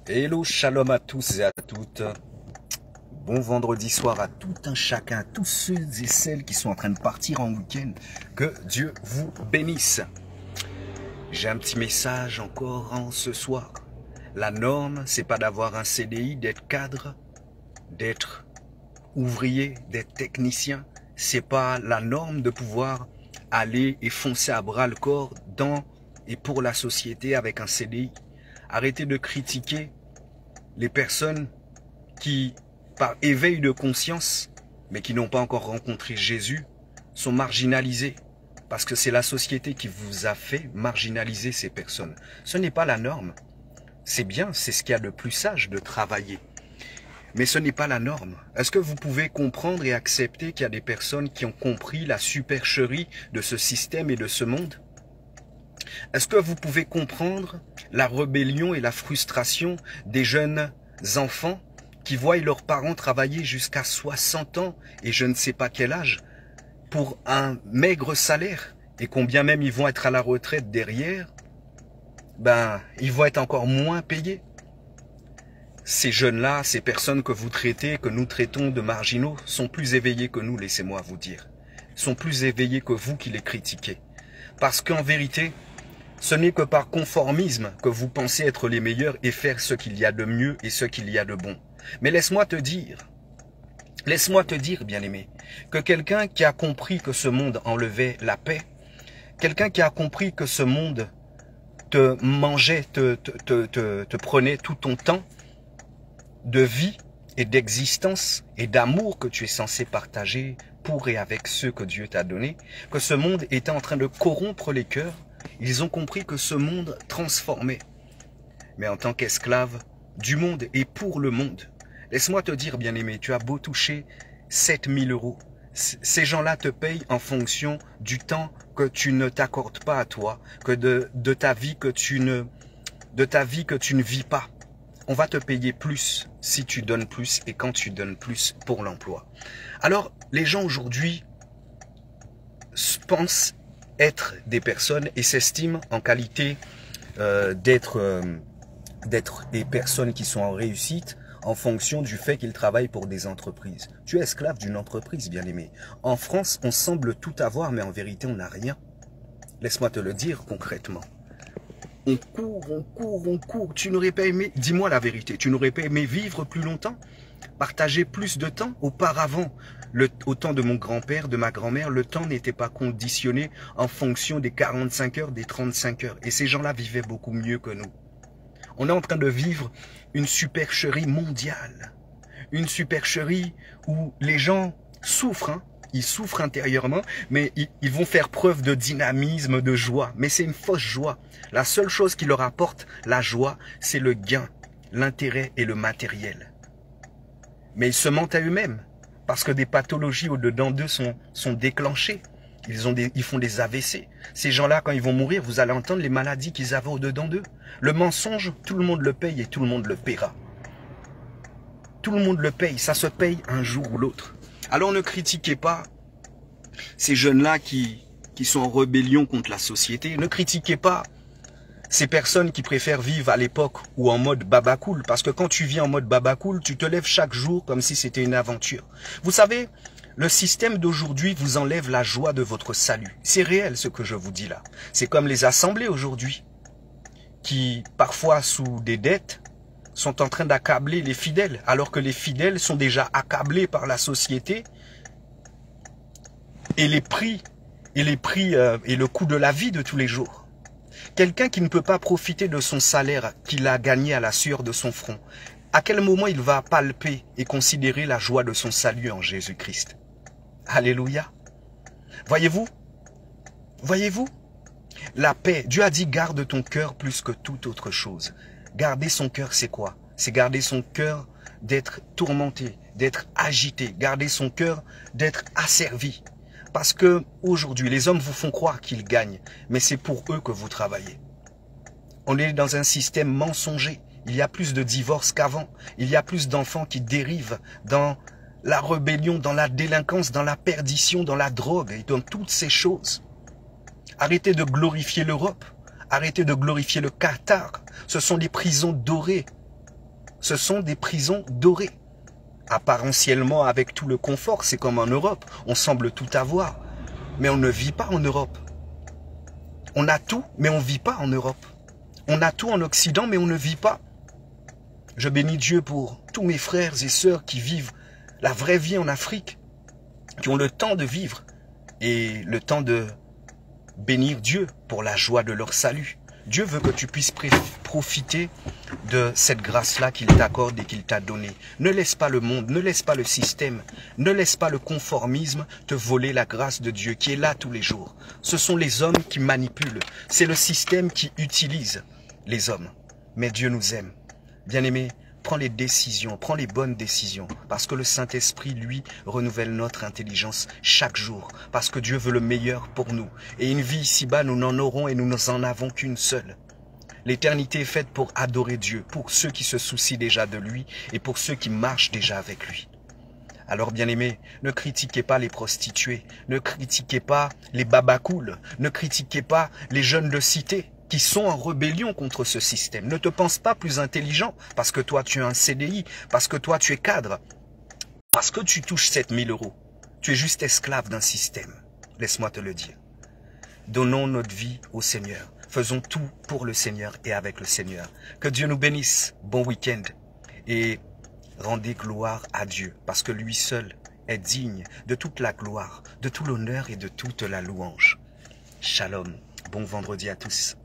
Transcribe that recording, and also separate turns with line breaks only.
Hello, shalom à tous et à toutes. Bon vendredi soir à tout un chacun, à tous ceux et celles qui sont en train de partir en week-end. Que Dieu vous bénisse. J'ai un petit message encore en ce soir. La norme, c'est pas d'avoir un CDI, d'être cadre, d'être ouvrier, d'être technicien. C'est pas la norme de pouvoir aller et foncer à bras le corps dans et pour la société avec un CDI. Arrêtez de critiquer les personnes qui, par éveil de conscience, mais qui n'ont pas encore rencontré Jésus, sont marginalisées. Parce que c'est la société qui vous a fait marginaliser ces personnes. Ce n'est pas la norme. C'est bien, c'est ce qu'il y a de plus sage de travailler. Mais ce n'est pas la norme. Est-ce que vous pouvez comprendre et accepter qu'il y a des personnes qui ont compris la supercherie de ce système et de ce monde? Est-ce que vous pouvez comprendre la rébellion et la frustration des jeunes enfants qui voient leurs parents travailler jusqu'à 60 ans et je ne sais pas quel âge pour un maigre salaire, et combien même ils vont être à la retraite derrière, ben ils vont être encore moins payés. Ces jeunes-là, ces personnes que vous traitez, que nous traitons de marginaux, sont plus éveillés que nous, laissez-moi vous dire. Sont plus éveillés que vous qui les critiquez. Parce qu'en vérité, ce n'est que par conformisme que vous pensez être les meilleurs et faire ce qu'il y a de mieux et ce qu'il y a de bon. Mais laisse-moi te dire, bien-aimé, que quelqu'un qui a compris que ce monde enlevait la paix, quelqu'un qui a compris que ce monde te mangeait, te prenait tout ton temps de vie et d'existence et d'amour que tu es censé partager pour et avec ceux que Dieu t'a donnés, que ce monde était en train de corrompre les cœurs, ils ont compris que ce monde transformait. Mais en tant qu'esclave du monde et pour le monde, laisse-moi te dire, bien-aimé, tu as beau toucher 7000 €. Ces gens-là te payent en fonction du temps que tu ne t'accordes pas à toi, que de ta vie que tu ne vis pas. On va te payer plus si tu donnes plus et quand tu donnes plus pour l'emploi. Alors, les gens aujourd'hui pensent être des personnes et s'estiment en qualité d'être des personnes qui sont en réussite en fonction du fait qu'ils travaillent pour des entreprises. Tu es esclave d'une entreprise, bien-aimé. En France, on semble tout avoir, mais en vérité, on n'a rien. Laisse-moi te le dire concrètement. On court. Tu n'aurais pas aimé, dis-moi la vérité, tu n'aurais pas aimé vivre plus longtemps? Partager plus de temps? Auparavant, au temps de mon grand-père, de ma grand-mère, le temps n'était pas conditionné en fonction des 45 heures, des 35 heures. Et ces gens-là vivaient beaucoup mieux que nous. On est en train de vivre une supercherie mondiale. Une supercherie où les gens souffrent, hein. Ils souffrent intérieurement, mais ils vont faire preuve de dynamisme, de joie. Mais c'est une fausse joie. La seule chose qui leur apporte la joie, c'est le gain, l'intérêt et le matériel. Mais ils se mentent à eux-mêmes, parce que des pathologies au-dedans d'eux sont déclenchées. Ils font des AVC. Ces gens-là, quand ils vont mourir, vous allez entendre les maladies qu'ils avaient au-dedans d'eux. Le mensonge, tout le monde le paye et tout le monde le paiera. Tout le monde le paye, ça se paye un jour ou l'autre. Alors ne critiquez pas ces jeunes-là qui sont en rébellion contre la société. Ne critiquez pas ces personnes qui préfèrent vivre à l'époque ou en mode babacool. Parce que quand tu vis en mode babacool, tu te lèves chaque jour comme si c'était une aventure. Vous savez, le système d'aujourd'hui vous enlève la joie de votre salut. C'est réel ce que je vous dis là. C'est comme les assemblées aujourd'hui, qui parfois sous des dettes, sont en train d'accabler les fidèles, alors que les fidèles sont déjà accablés par la société et les prix et le coût de la vie de tous les jours. Quelqu'un qui ne peut pas profiter de son salaire qu'il a gagné à la sueur de son front, à quel moment il va palper et considérer la joie de son salut en Jésus-Christ? Alléluia. Voyez-vous, la paix, Dieu a dit garde ton cœur plus que toute autre chose. Garder son cœur, c'est quoi? C'est garder son cœur d'être tourmenté, d'être agité, garder son cœur d'être asservi. Parce que aujourd'hui, les hommes vous font croire qu'ils gagnent, mais c'est pour eux que vous travaillez. On est dans un système mensonger. Il y a plus de divorces qu'avant. Il y a plus d'enfants qui dérivent dans la rébellion, dans la délinquance, dans la perdition, dans la drogue et dans toutes ces choses. Arrêtez de glorifier l'Europe. Arrêtez de glorifier le Qatar. Ce sont des prisons dorées. Ce sont des prisons dorées. Apparentiellement, avec tout le confort, c'est comme en Europe. On semble tout avoir, mais on ne vit pas en Europe. On a tout, mais on ne vit pas en Europe. On a tout en Occident, mais on ne vit pas. Je bénis Dieu pour tous mes frères et sœurs qui vivent la vraie vie en Afrique, qui ont le temps de vivre et le temps de bénir Dieu pour la joie de leur salut. Dieu veut que tu puisses profiter de cette grâce-là qu'il t'accorde et qu'il t'a donnée. Ne laisse pas le monde, ne laisse pas le système, ne laisse pas le conformisme te voler la grâce de Dieu qui est là tous les jours. Ce sont les hommes qui manipulent, c'est le système qui utilise les hommes. Mais Dieu nous aime. Bien-aimé, prends les décisions, prends les bonnes décisions, parce que le Saint-Esprit, lui, renouvelle notre intelligence chaque jour, parce que Dieu veut le meilleur pour nous. Et une vie ici-bas, nous n'en aurons et nous n'en avons qu'une seule. L'éternité est faite pour adorer Dieu, pour ceux qui se soucient déjà de lui et pour ceux qui marchent déjà avec lui. Alors bien-aimés, ne critiquez pas les prostituées, ne critiquez pas les babacools, ne critiquez pas les jeunes de cité qui sont en rébellion contre ce système. Ne te pense pas plus intelligent parce que toi tu as un CDI, parce que toi tu es cadre, parce que tu touches 7000 €. Tu es juste esclave d'un système. Laisse-moi te le dire. Donnons notre vie au Seigneur. Faisons tout pour le Seigneur et avec le Seigneur. Que Dieu nous bénisse. Bon week-end. Et rendez gloire à Dieu, parce que lui seul est digne de toute la gloire, de tout l'honneur et de toute la louange. Shalom. Bon vendredi à tous.